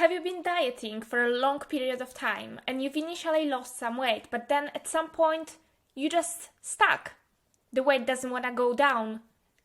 Have you been dieting for a long period of time and you've initially lost some weight, but then at some point you just stuck? The weight doesn't want to go down,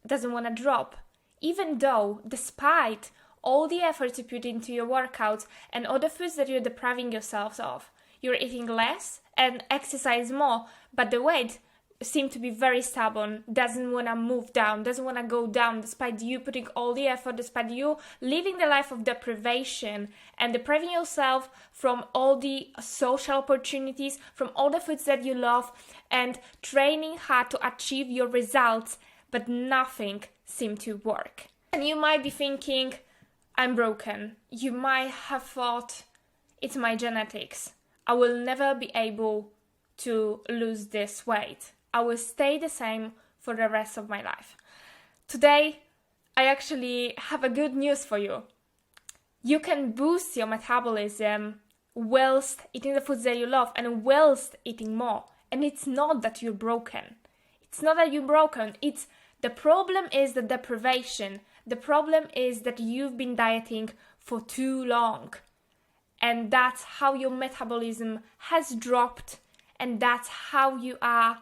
doesn't want to drop, even though, despite all the efforts you put into your workouts and all the foods that you're depriving yourselves of, you're eating less and exercise more, but the weight seems to be very stubborn, doesn't want to move down, doesn't want to go down, despite you putting all the effort, despite you living the life of deprivation and depriving yourself from all the social opportunities, from all the foods that you love, and training hard to achieve your results, but nothing seemed to work. And you might be thinking, I'm broken. You might have thought, it's my genetics. I will never be able to lose this weight. I will stay the same for the rest of my life. Today, I actually have a good news for you. You can boost your metabolism whilst eating the foods that you love and whilst eating more. And it's not that you're broken. It's not that you're broken. The problem is the deprivation. The problem is that you've been dieting for too long. And that's how your metabolism has dropped. And that's how you are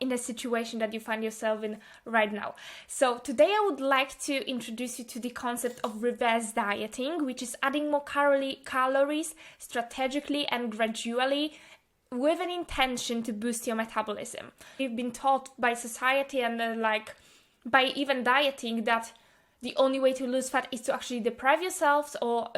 in the situation that you find yourself in right now. So today I would like to introduce you to the concept of reverse dieting, which is adding more calories strategically and gradually with an intention to boost your metabolism. We've been taught by society and by even dieting that the only way to lose fat is to actually deprive yourselves or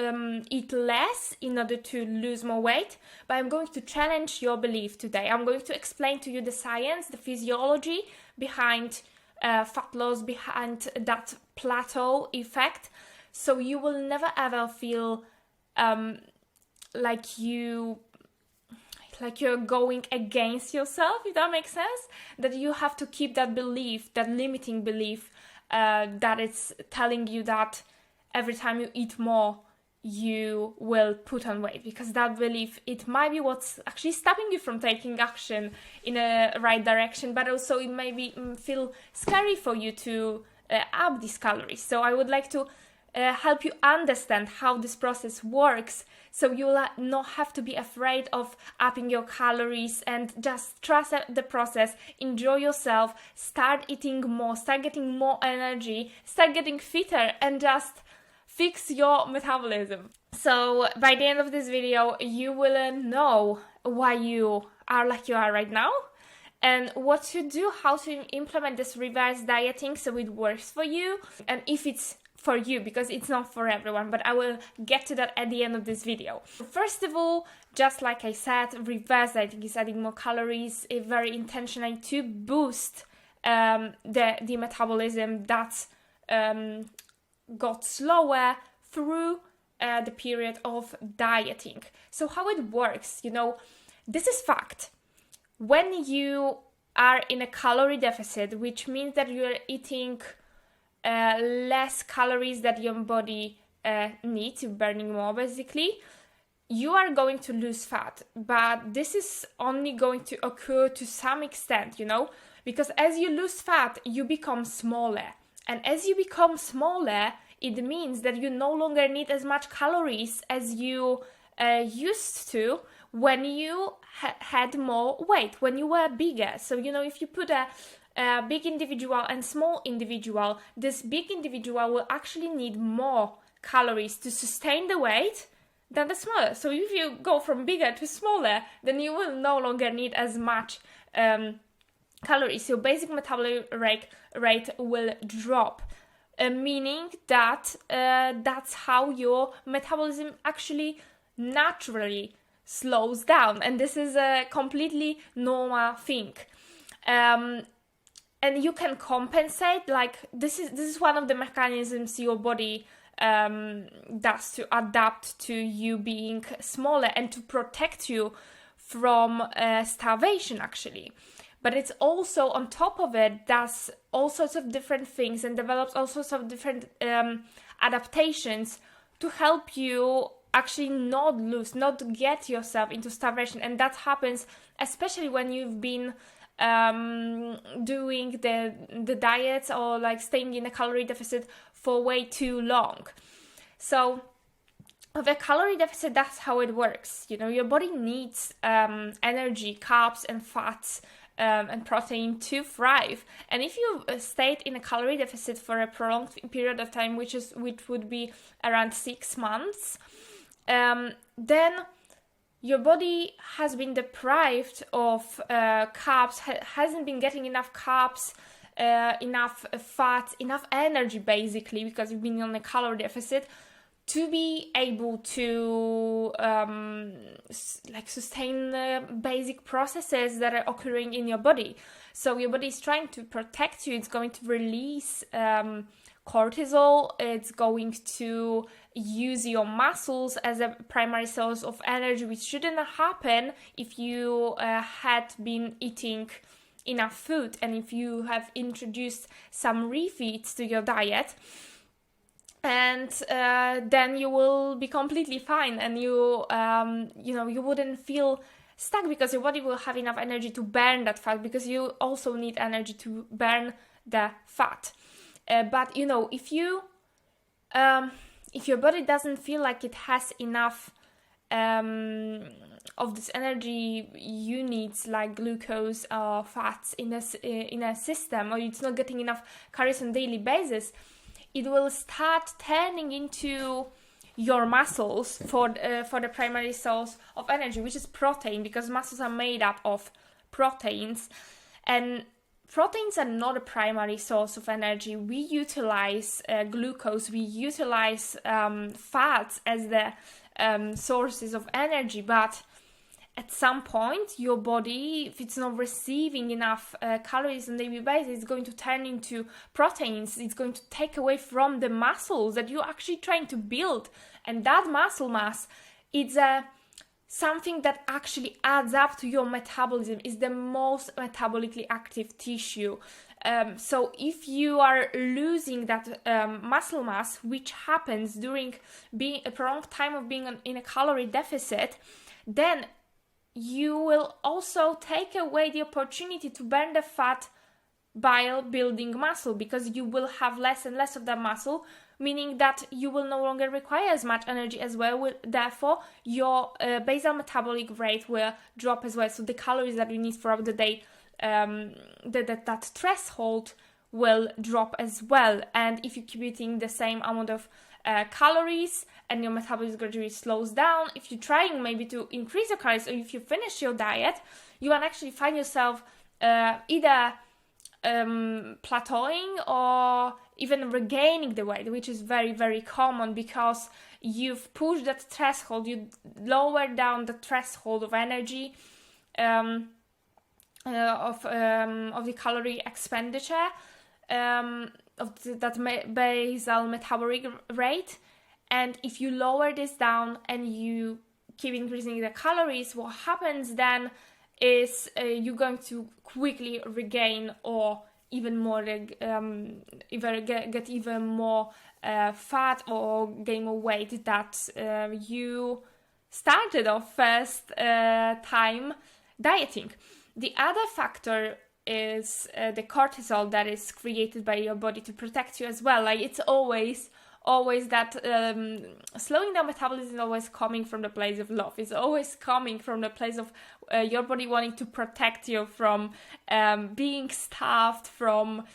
eat less in order to lose more weight. But I'm going to challenge your belief today. I'm going to explain to you the science, the physiology behind fat loss, behind that plateau effect. So you will never ever feel like you're going against yourself, if that makes sense. That you have to keep that belief, that limiting belief, that it's telling you that every time you eat more, you will put on weight. Because that belief, it might be what's actually stopping you from taking action in a right direction, but also it may feel scary for you to up these calories. So I would like to help you understand how this process works, so you'll not have to be afraid of upping your calories, and just trust the process, enjoy yourself, start eating more, start getting more energy, start getting fitter, and just fix your metabolism. So by the end of this video, you will know why you are like you are right now, and what to do, how to implement this reverse dieting so it works for you, and if it's for you, because it's not for everyone, but I will get to that at the end of this video. First of all, just like I said, reverse dieting is adding more calories, very intentionally to boost the metabolism that's got slower through the period of dieting. So how it works, this is fact. When you are in a calorie deficit, which means that you're eating less calories that your body needs, you're burning more basically, you are going to lose fat. But this is only going to occur to some extent, because as you lose fat, you become smaller. And as you become smaller, it means that you no longer need as much calories as you used to when you had more weight, when you were bigger. So, if you put a big individual and small individual, this big individual will actually need more calories to sustain the weight than the smaller. So if you go from bigger to smaller, then you will no longer need as much calories. Your basic metabolic rate will drop, meaning that that's how your metabolism actually naturally slows down. And this is a completely normal thing. And you can compensate, this is one of the mechanisms your body does to adapt to you being smaller and to protect you from starvation actually. But it's also, on top of it, does all sorts of different things and develops all sorts of different adaptations to help you actually not get yourself into starvation. And that happens especially when you've been doing the diets or staying in a calorie deficit for way too long. So with a calorie deficit, that's how it works. Your body needs energy, carbs and fats and protein to thrive. And if you stayed in a calorie deficit for a prolonged period of time, which would be around 6 months, then your body has been deprived of carbs, hasn't been getting enough carbs, enough fats, enough energy, basically, because you've been on a calorie deficit, to be able to sustain the basic processes that are occurring in your body. So your body is trying to protect you. It's going to release cortisol. It's going to use your muscles as a primary source of energy, which shouldn't happen if you had been eating enough food and if you have introduced some refeeds to your diet. And then you will be completely fine, and you wouldn't feel stuck, because your body will have enough energy to burn that fat, because you also need energy to burn the fat. But if your body doesn't feel like it has enough of this energy units like glucose or fats in a system, or it's not getting enough calories on a daily basis, it will start turning into your muscles for the primary source of energy, which is protein, because muscles are made up of proteins. And proteins are not a primary source of energy. We utilize glucose, we utilize fats as the sources of energy, but at some point, your body, if it's not receiving enough calories on a daily basis, it's going to turn into proteins. It's going to take away from the muscles that you're actually trying to build. And that muscle mass, it's something that actually adds up to your metabolism. It's the most metabolically active tissue. So if you are losing that muscle mass, which happens during being a prolonged time of being in a calorie deficit, then you will also take away the opportunity to burn the fat by building muscle, because you will have less and less of that muscle, meaning that you will no longer require as much energy as well. Therefore, your basal metabolic rate will drop as well. So the calories that you need throughout the day, that threshold will drop as well. And if you keep eating the same amount of calories and your metabolism gradually slows down, if you're trying maybe to increase your calories, or if you finish your diet, you will actually find yourself either plateauing or even regaining the weight, which is very, very common, because you've pushed that threshold, you lower down the threshold of energy, of the calorie expenditure, that basal metabolic rate. And if you lower this down and you keep increasing the calories, what happens then is you're going to quickly regain, or even more, either get even more fat or gain more weight that you started off first time dieting. The other factor is the cortisol that is created by your body to protect you as well. Like, it's always that slowing down metabolism is always coming from the place of love. It's always coming from the place of your body wanting to protect you from being starved, from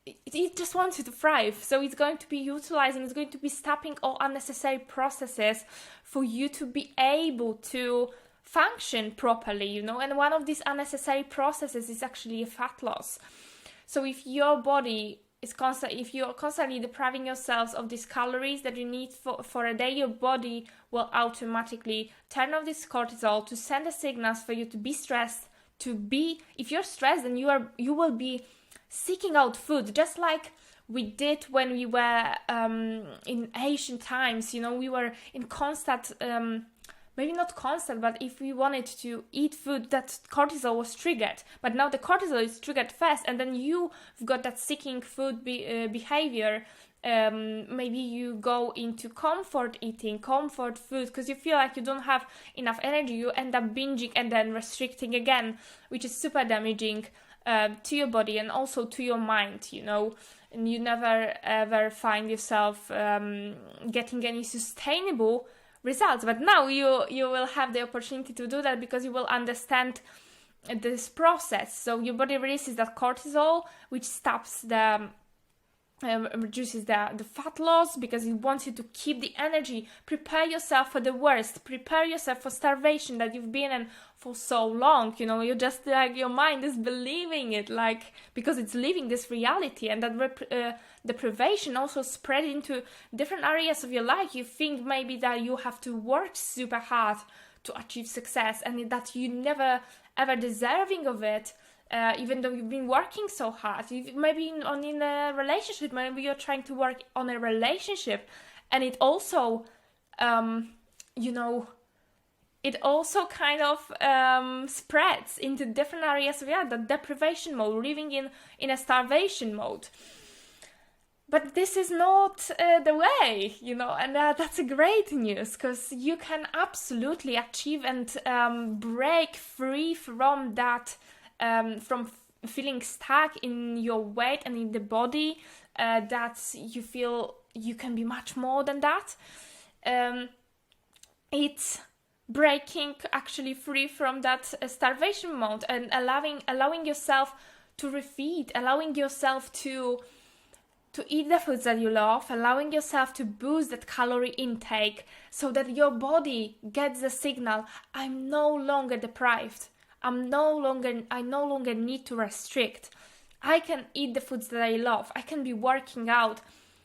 it just wants you to thrive. So it's going to be utilizing, it's going to be stopping all unnecessary processes for you to be able to function properly, and one of these unnecessary processes is actually a fat loss. So if your body is if you're constantly depriving yourselves of these calories that you need for a day, your body will automatically turn off this cortisol to send the signals for you to be stressed. If you're stressed, then you will be seeking out food, just like we did when we were in ancient times. We were in constant, maybe not constant, but if we wanted to eat food, that cortisol was triggered. But now the cortisol is triggered first, and then you've got that seeking food behavior. Maybe you go into comfort eating, comfort food, because you feel like you don't have enough energy. You end up binging and then restricting again, which is super damaging to your body and also to your mind, and you never ever find yourself getting any sustainable results. But now you will have the opportunity to do that because you will understand this process. So your body releases that cortisol, which stops the reduces the fat loss because it wants you to keep the energy. Prepare yourself for the worst. Prepare yourself for starvation that you've been in for so long. You know, you're just like, your mind is believing it, like, because it's living this reality, and that deprivation also spread into different areas of your life. You think maybe that you have to work super hard to achieve success, and that you never ever deserving of it. Even though you've been working so hard, maybe in a relationship, maybe you're trying to work on a relationship, and it also, it also kind of spreads into different areas of the deprivation mode, living in a starvation mode. But this is not the way, and that's a great news, because you can absolutely achieve and break free from that. From feeling stuck in your weight and in the body, that you feel you can be much more than that. It's breaking actually free from that starvation mode and allowing yourself to refeed, allowing yourself to eat the foods that you love, allowing yourself to boost that calorie intake so that your body gets the signal, I'm no longer deprived. I no longer need to restrict. I can eat the foods that I love. I can be working out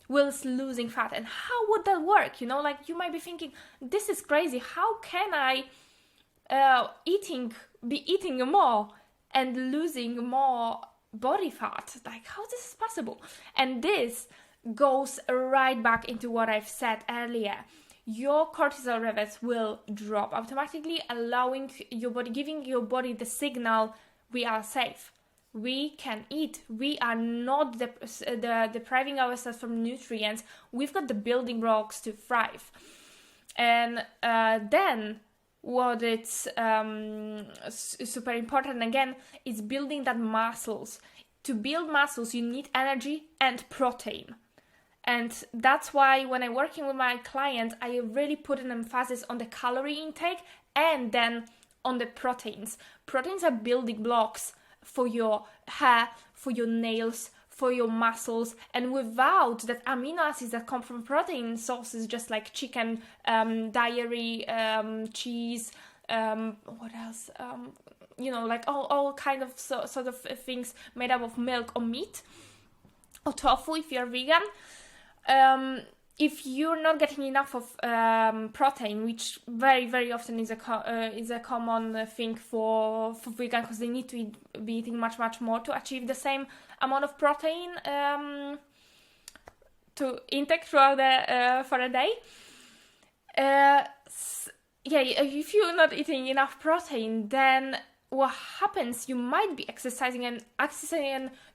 whilst losing fat. And how would that work? Like, you might be thinking, this is crazy. How can I be eating more and losing more body fat? Like, how this is possible? And this goes right back into what I've said earlier. Your cortisol levels will drop automatically, allowing your body, giving your body the signal, we are safe. We can eat. We are not depriving ourselves from nutrients. We've got the building blocks to thrive. And then what it's super important again is building that muscles. To build muscles, you need energy and protein. And that's why when I'm working with my clients, I really put an emphasis on the calorie intake and then on the proteins. Proteins are building blocks for your hair, for your nails, for your muscles. And without that amino acids that come from protein sources, just like chicken, dairy, cheese, what else? Like all kind of sort of things made up of milk or meat, or tofu if you're vegan. If you're not getting enough of protein, which very, very often is a common thing for vegan, because they need to be eating much, much more to achieve the same amount of protein to intake throughout for a day. If you're not eating enough protein, then what happens? You might be exercising and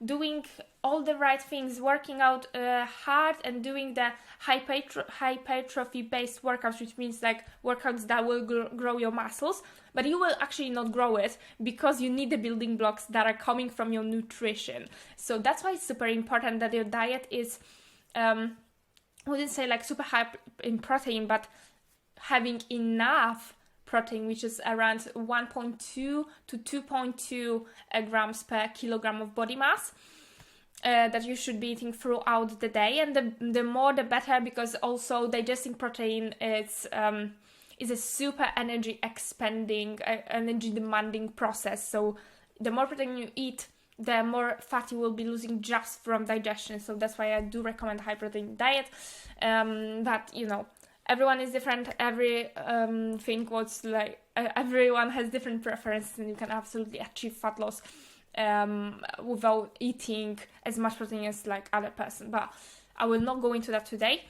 doing all the right things, working out hard and doing the hypertrophy based workouts, which means like workouts that will grow your muscles, but you will actually not grow it because you need the building blocks that are coming from your nutrition. So that's why it's super important that your diet is, I wouldn't say like super high in protein, but having enough protein, which is around 1.2 to 2.2 grams per kilogram of body mass, that you should be eating throughout the day. And the more the better, because also digesting protein is a super energy expending, energy demanding process. So the more protein you eat, the more fat you will be losing just from digestion. So that's why I do recommend high protein diet. But everyone is different. Everyone has different preferences, and you can absolutely achieve fat loss without eating as much protein as like other person. But I will not go into that today.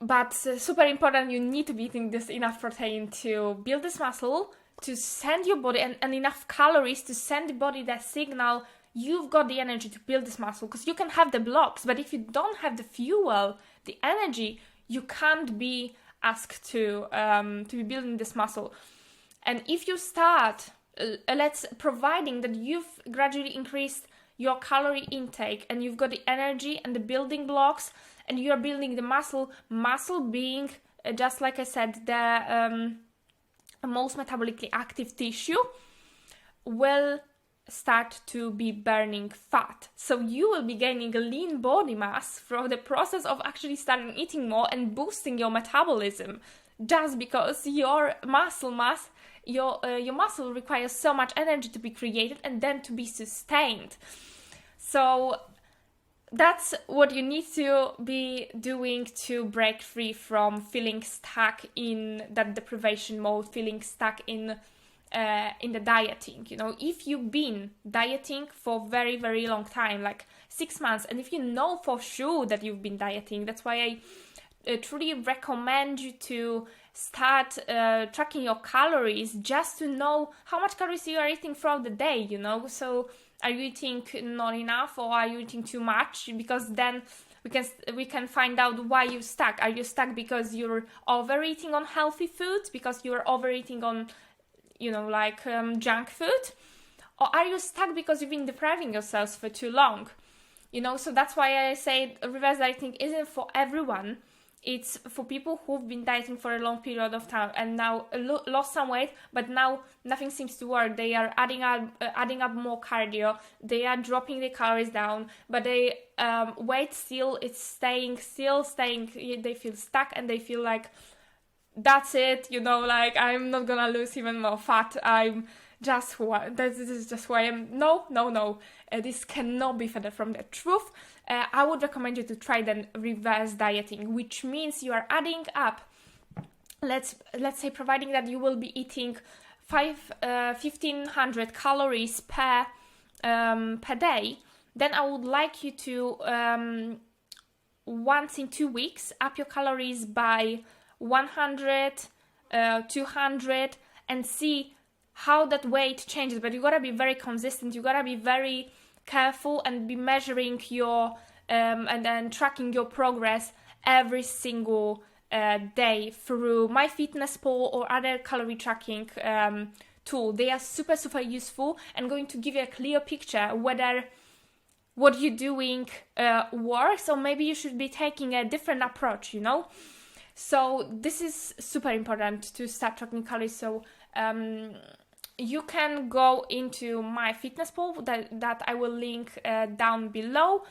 But super important, you need to be eating this enough protein to build this muscle, to send your body and enough calories to send the body that signal you've got the energy to build this muscle. Because you can have the blocks, but if you don't have the fuel, the energy, you can't be asked to be building this muscle. And if you start, providing that you've gradually increased your calorie intake and you've got the energy and the building blocks and you're building the muscle being just like I said, the most metabolically active tissue will start to be burning fat. So you will be gaining a lean body mass from the process of actually starting eating more and boosting your metabolism, just because your muscle mass, your muscle requires so much energy to be created and then to be sustained. So that's what you need to be doing to break free from feeling stuck in that deprivation mode, feeling stuck in the dieting. You know, if you've been dieting for very, very long time, like 6 months, and if you know for sure that you've been dieting, that's why I truly recommend you to start tracking your calories, just to know how much calories you are eating throughout the day, you know. So are you eating not enough, or are you eating too much? Because then we can find out why you're stuck. Are you stuck because you're overeating on healthy foods, because you're overeating on, you know, like junk food? Or are you stuck because you've been depriving yourselves for too long? You know, so that's why I say reverse dieting isn't for everyone. It's for people who've been dieting for a long period of time and now lost some weight, but now nothing seems to work. They are adding up more cardio. They are dropping the calories down, but they weight still, it's staying. They feel stuck and they feel like, that's it, you know, like I'm not gonna lose even more fat. I'm just this is just who I am. No. This cannot be further from the truth. I would recommend you to try then reverse dieting, which means you are adding up. Let's say, providing that you will be eating 1,500 calories per day. Then I would like you to once in 2 weeks up your calories by 100, 200, and see how that weight changes. But you gotta be very consistent. You gotta be very careful and be measuring your and then tracking your progress every single day through MyFitnessPal or other calorie tracking tool. They are super useful and going to give you a clear picture whether what you're doing works, or maybe you should be taking a different approach, you know. So this is super important to start tracking calories. So you can go into MyFitnessPal that I will link down below,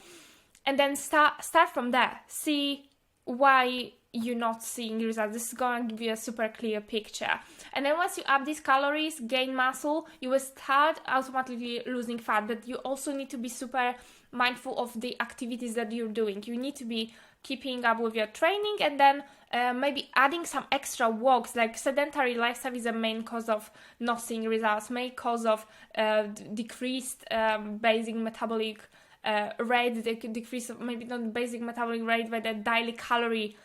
and then start from there. See why you're not seeing results. This is going to give you a super clear picture. And then once you up these calories, gain muscle, you will start automatically losing fat. But you also need to be super mindful of the activities that you're doing. You need to be keeping up with your training, and then maybe adding some extra walks. Like sedentary lifestyle is a main cause of not seeing results, main cause of decreased basic metabolic rate, decrease of maybe not basic metabolic rate, but the daily calorie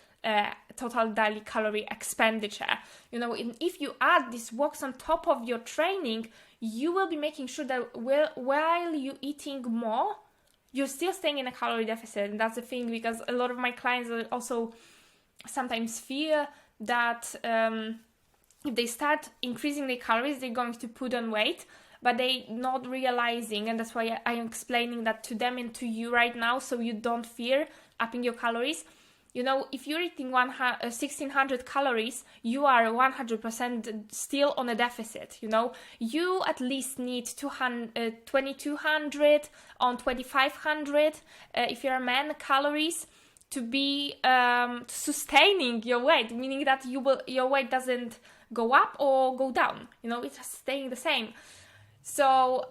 total daily calorie expenditure. You know, if you add these walks on top of your training, you will be making sure that while you're eating more, you're still staying in a calorie deficit. And that's the thing, because a lot of my clients also sometimes fear that if they start increasing their calories, they're going to put on weight, but they not realizing, and that's why I'm explaining that to them and to you right now, so you don't fear upping your calories. You know, if you're eating 1,600 calories, you are 100% still on a deficit, you know. You at least need 2,200 on 2,500, if you're a man, calories to be sustaining your weight, meaning that your weight doesn't go up or go down, you know, it's just staying the same. So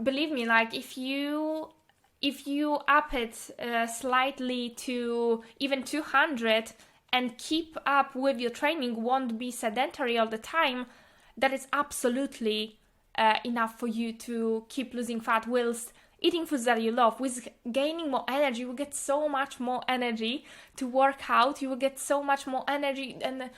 believe me, like if you up it slightly to even 200 and keep up with your training, won't be sedentary all the time, that is absolutely enough for you to keep losing fat whilst eating foods that you love, with gaining more energy. You will get so much more energy to work out. You will get so much more energy, and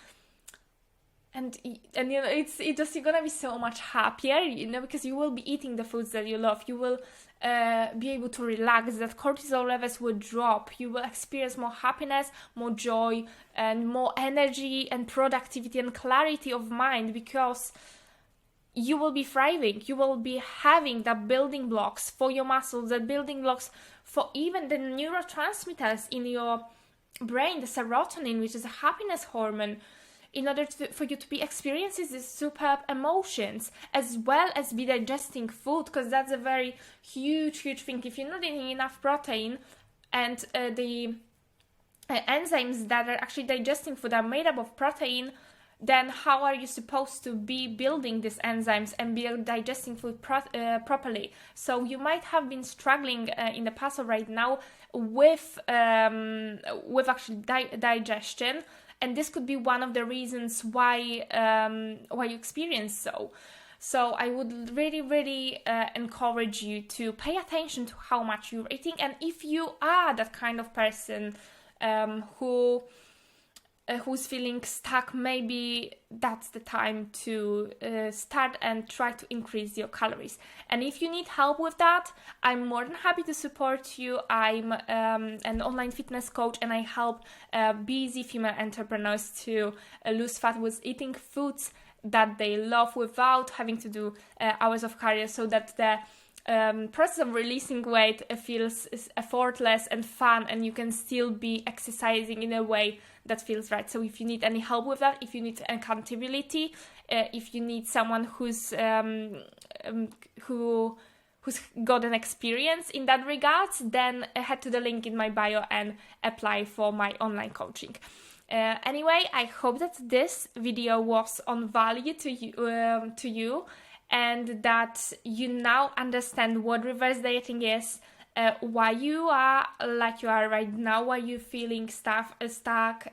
you know, it's just, you're gonna be so much happier, you know, because you will be eating the foods that you love. You will be able to relax. That cortisol levels will drop. You will experience more happiness, more joy, and more energy and productivity and clarity of mind, because you will be thriving. You will be having the building blocks for your muscles, the building blocks for even the neurotransmitters in your brain, the serotonin, which is a happiness hormone, in order for you to be experiencing these superb emotions, as well as be digesting food, because that's a very huge thing. If you're not eating enough protein, and the enzymes that are actually digesting food are made up of protein, then how are you supposed to be building these enzymes and be digesting food properly? So you might have been struggling in the past or right now with actually digestion, and this could be one of the reasons why you experience so. So I would really encourage you to pay attention to how much you're eating, and if you are that kind of person who's feeling stuck, maybe that's the time to start and try to increase your calories. And if you need help with that, I'm more than happy to support you. I'm an online fitness coach, and I help busy female entrepreneurs to lose fat with eating foods that they love without having to do hours of cardio, so that the process of releasing weight feels effortless and fun, and you can still be exercising in a way that feels right. So if you need any help with that, if you need accountability, if you need someone who's got an experience in that regards, then head to the link in my bio and apply for my online coaching. Anyway, I hope that this video was on value to you, and that you now understand what reverse dieting is, why you are like you are right now, why you're feeling stuck,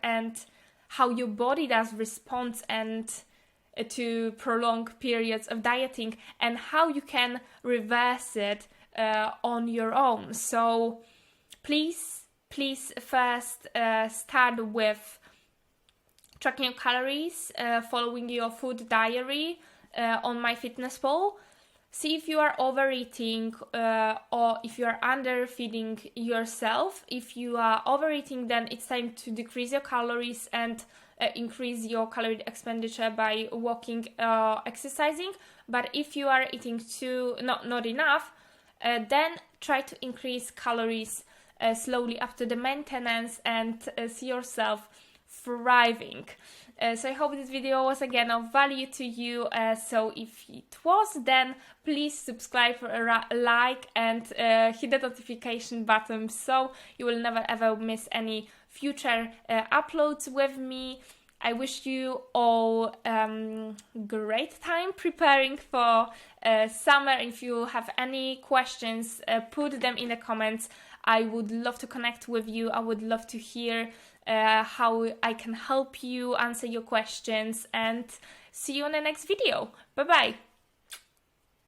and how your body does respond and to prolonged periods of dieting, and how you can reverse it on your own. So please first start with tracking your calories, following your food diary on MyFitnessPal. See if you are overeating or if you are underfeeding yourself. If you are overeating, then it's time to decrease your calories and increase your calorie expenditure by walking, exercising. But if you are eating not enough, then try to increase calories slowly up to the maintenance, and see yourself thriving. So I hope this video was again of value to you. So if it was, then please subscribe, like, and hit the notification button so you will never ever miss any future uploads with me. I wish you all great time preparing for summer. If you have any questions, put them in the comments. I would love to connect with you. I would love to hear how I can help you answer your questions, and see you on the next video. Bye bye.